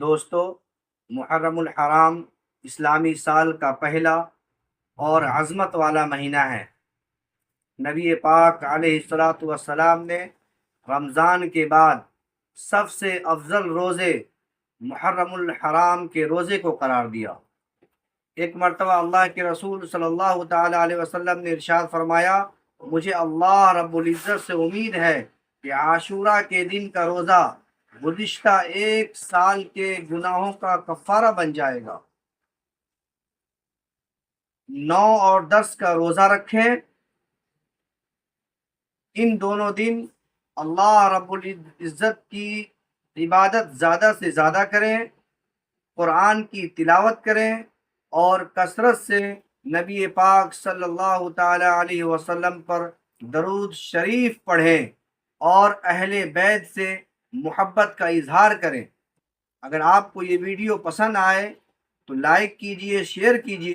دوستو، محرم الحرام اسلامی سال کا پہلا اور عظمت والا مہینہ ہے۔ نبی پاک علیہ الصلاۃ والسلام نے رمضان کے بعد سب سے افضل روزے محرم الحرام کے روزے کو قرار دیا۔ ایک مرتبہ اللہ کے رسول صلی اللہ تعالی علیہ وسلم نے ارشاد فرمایا، مجھے اللہ رب العزت سے امید ہے کہ عاشورہ کے دن کا روزہ گزشتہ ایک سال کے گناہوں کا کفارہ بن جائے گا۔ 9 اور 10 کا روزہ رکھیں۔ ان دونوں دن اللہ رب العزت کی عبادت زیادہ سے زیادہ کریں، قرآن کی تلاوت کریں اور کثرت سے نبی پاک صلی اللہ تعالی علیہ وسلم پر درود شریف پڑھیں اور اہل بیت سے محبت کا اظہار کریں۔ اگر آپ کو یہ ویڈیو پسند آئے تو لائک کیجئے، شیئر کیجئے